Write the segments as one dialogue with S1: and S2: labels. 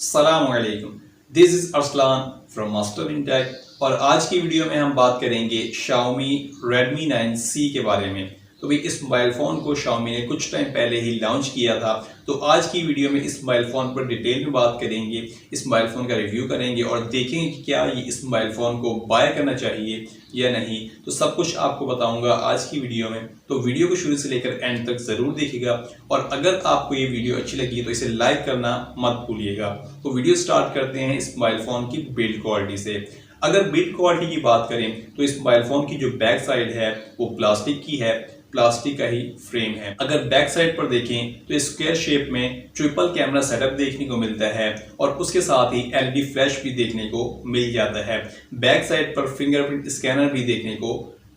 S1: Assalamualaikum. This is Aslam from MasterinTech और आज की वीडियो में हम बात करेंगे Xiaomi Redmi 9C के बारे में। तो भाई इस मोबाइल फ़ोन को Xiaomi ने कुछ टाइम पहले ही लॉन्च किया था। तो आज की वीडियो में इस मोबाइल फ़ोन पर डिटेल में बात करेंगे, इस मोबाइल फ़ोन का रिव्यू करेंगे और देखेंगे कि क्या ये इस मोबाइल फ़ोन को बाय करना चाहिए या नहीं। तो सब कुछ आपको बताऊंगा आज की वीडियो में। तो वीडियो को शुरू से लेकर एंड तक ज़रूर देखिएगा और अगर आपको ये वीडियो अच्छी लगी तो इसे लाइक करना मत भूलिएगा। तो वीडियो स्टार्ट करते हैं इस मोबाइल फ़ोन की बिल्ड क्वालिटी से। अगर बिल्ड क्वालिटी की बात करें तो इस मोबाइल फ़ोन की जो बैक साइड है वो प्लास्टिक की है, प्लास्टिक का ही फ्रेम है। अगर बैक साइड पर देखें तो स्क्वायर शेप में ट्रिपल कैमरा सेटअप देखने को मिलता है और उसके साथ ही एलईडी फ्लैश भी देखने को मिल जाता है। बैक साइड पर फिंगरप्रिंट स्कैनर भी देखने को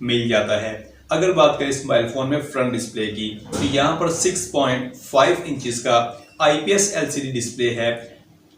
S1: मिल जाता है। अगर बात करें इस मोबाइल फोन में फ्रंट डिस्प्ले की तो यहाँ पर 6.5 इंचेस का IPS LCD डिस्प्ले है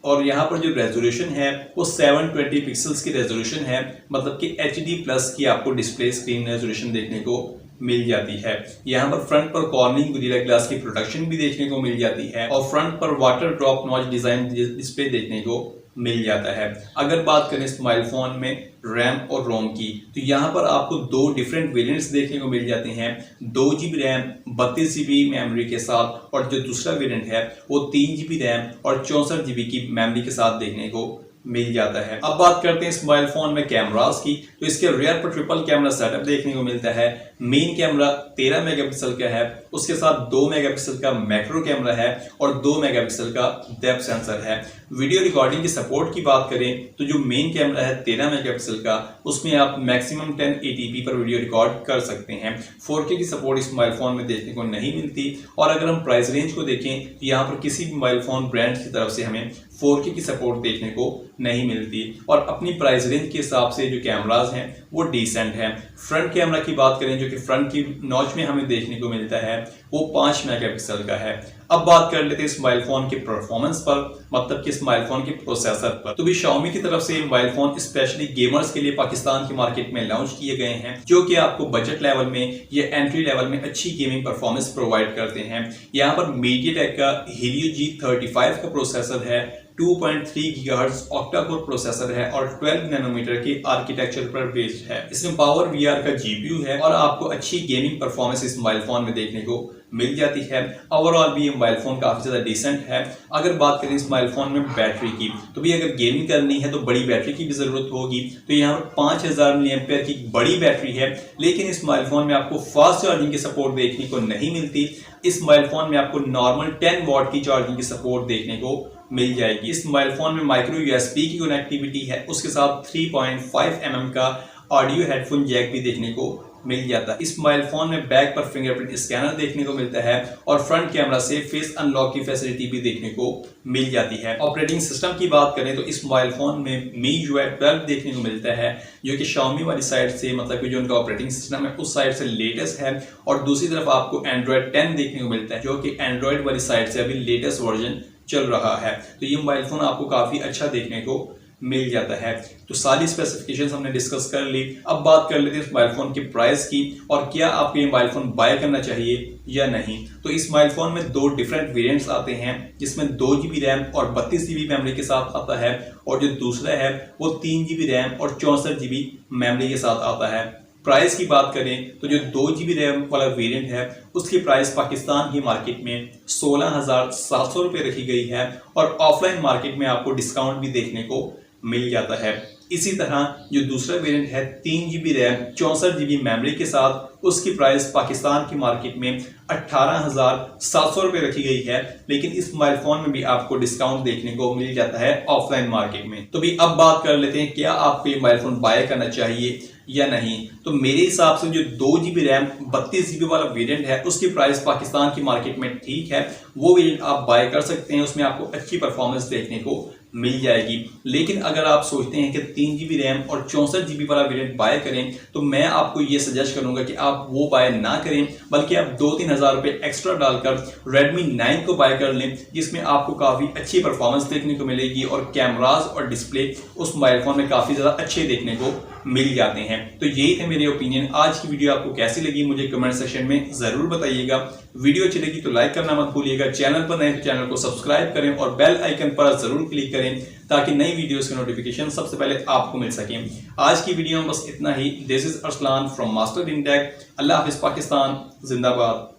S1: और यहाँ पर जो रेजोल्यूशन है वो 720 पिक्सल्स की रेजोल्यूशन है, मतलब कि HD+ की आपको डिस्प्ले स्क्रीन रेजोल्यूशन देखने को मिल जाती है। यहाँ पर फ्रंट पर कॉर्निंग गोरिल्ला ग्लास की प्रोटेक्शन भी देखने को मिल जाती है और फ्रंट पर water drop notch design display देखने को मिल जाता है। अगर बात करें इस मोबाइल फोन में रैम और रोम की तो यहाँ पर आपको दो डिफरेंट वेरिएंट्स देखने को मिल जाते हैं। 2GB रैम 32GB मेमोरी के साथ और जो दूसरा वेरिएंट है वो 3GB रैम और 64GB की मेमोरी के साथ देखने को मिल जाता है। अब बात करते हैं इस मोबाइल फोन में कैमरास की तो इसके रियर पर ट्रिपल कैमरा सेटअप देखने को मिलता है। मेन कैमरा 13 मेगापिक्सल का है, उसके साथ 2 मेगापिक्सल का मैक्रो कैमरा है और 2 मेगापिक्सल का डेप्थ सेंसर है। वीडियो रिकॉर्डिंग की सपोर्ट की बात करें तो जो मेन कैमरा है 13 मेगापिक्सल का, उसमें आप मैक्सिमम 1080p पर वीडियो रिकॉर्ड कर सकते हैं। 4K की सपोर्ट इस मोबाइल फोन में देखने को नहीं मिलती और अगर हम प्राइस रेंज को देखें तो यहाँ पर किसी भी मोबाइल फोन ब्रांड की तरफ से हमें 4K की सपोर्ट देखने को नहीं मिलती और अपनी प्राइस रेंज के हिसाब से जो कैमराज हैं वो डिसेंट हैं। फ्रंट कैमरा की बात करें जो कि फ्रंट की नॉच में हमें देखने को मिलता है वो 5 मेगापिक्सल का है। अब बात कर लेते हैं इस मोबाइल फोन के परफॉर्मेंस पर, मतलब कि इस मोबाइल फोन के प्रोसेसर पर। तो भी Xiaomi की तरफ से मोबाइल फोन स्पेशली गेमर्स के लिए पाकिस्तान की मार्केट में लॉन्च किए गए हैं, जो कि आपको बजट लेवल में या एंट्री लेवल में अच्छी गेमिंग परफॉर्मेंस प्रोवाइड करते हैं। यहाँ पर Media-tek का Helio G35 का प्रोसेसर है, 2.3 GHz Octa-core प्रोसेसर है और 12 नैनोमीटर की आर्किटेक्चर पर बेस्ड है। इसमें पावर VR का GPU है और आपको अच्छी गेमिंग परफॉर्मेंस इस मोबाइल फोन में देखने को मिल जाती है। ओवरऑल भी ये मोबाइल फोन काफी ज्यादा डिसेंट है। अगर बात करें इस मोबाइल फोन में बैटरी की तो भी अगर गेमिंग करनी है तो बड़ी बैटरी की भी जरूरत होगी। तो यहाँ पर 5000 mAh की बड़ी बैटरी है, लेकिन इस मोबाइल फोन में आपको फास्ट चार्जिंग की सपोर्ट देखने को नहीं मिलती। इस मोबाइल फोन में आपको नॉर्मल 10 वॉट की चार्जिंग की सपोर्ट देखने को मिल जाएगी। इस मोबाइल फोन में माइक्रो USB की कनेक्टिविटी है, उसके साथ 3.5 mm का ऑडियो हेडफोन जैक भी देखने को मिल जाता है। इस मोबाइल फोन में बैक पर फिंगरप्रिंट स्कैनर देखने को मिलता है और फ्रंट कैमरा से फेस अनलॉक की फैसिलिटी भी देखने को मिल जाती है। ऑपरेटिंग सिस्टम की बात करें तो इस मोबाइल फोन में MIUI 12 देखने को मिलता है, जो कि Xiaomi वाली साइड से, मतलब कि जो उनका ऑपरेटिंग सिस्टम है उस साइड से लेटेस्ट है। और दूसरी तरफ आपको Android 10 देखने को मिलता है, जो कि एंड्रॉइड वाली साइड से अभी लेटेस्ट वर्जन चल रहा है। तो ये मोबाइल फोन आपको काफी अच्छा देखने को मिल जाता है। तो सारी स्पेसिफिकेशंस हमने डिस्कस कर ली। अब बात कर लेते हैं इस मोबाइल फोन की प्राइस की और क्या आपको ये मोबाइल फोन बाय करना चाहिए या नहीं। तो इस मोबाइल फोन में दो डिफरेंट वेरिएंट्स आते हैं, जिसमें 2GB रैम और 32GB मेमोरी के साथ आता है और जो दूसरा है वो 3GB रैम और 64GB मेमोरी के साथ आता है। प्राइस की बात करें तो जो 2GB रैम वाला वेरिएंट है उसकी प्राइस पाकिस्तान की मार्केट में 16,700 रुपये रखी गई है और ऑफलाइन मार्केट में आपको डिस्काउंट भी देखने को मिल जाता है। इसी तरह जो दूसरा वेरिएंट है 3GB रैम 64GB मेमोरी के साथ, उसकी प्राइस पाकिस्तान की मार्केट में 18,700 रुपये रखी गई है, लेकिन इस मोबाइल फोन में भी आपको डिस्काउंट देखने को मिल जाता है ऑफलाइन मार्केट में। तो भी अब बात कर लेते हैं क्या आपको ये मोबाइल फोन बाय करना चाहिए या नहीं। तो मेरे हिसाब से जो 2GB रैम 32GB वाला वेरिएंट है उसकी प्राइस पाकिस्तान की मार्केट में ठीक है, वो वेरिएंट आप बाय कर सकते हैं, उसमें आपको अच्छी परफॉर्मेंस देखने को मिल जाएगी। लेकिन अगर आप सोचते हैं कि 3GB रैम और 64GB वाला वेरिएंट बाय करें तो मैं आपको ये सजेस्ट करूंगा कि आप वो बाय ना करें, बल्कि आप 2-3 हज़ार रुपये एक्स्ट्रा डालकर Redmi 9 को बाय कर लें, जिसमें आपको काफ़ी अच्छी परफॉर्मेंस देखने को मिलेगी और कैमराज और डिस्प्ले उस मोबाइल फोन में काफ़ी ज़्यादा अच्छे देखने को मिल जाते हैं। तो यही थे मेरे ओपिनियन। आज की वीडियो आपको कैसी लगी मुझे कमेंट सेक्शन में जरूर बताइएगा। वीडियो अच्छी लगी तो लाइक करना मत भूलिएगा, चैनल पर नए तो चैनल को सब्सक्राइब करें और बेल आइकन पर जरूर क्लिक करें ताकि नई वीडियोस के नोटिफिकेशन सबसे पहले आपको मिल सके। आज की वीडियो में बस इतना ही। This is Aslam from Master in Tech. अल्लाह हाफिज पाकिस्तान जिंदाबाद।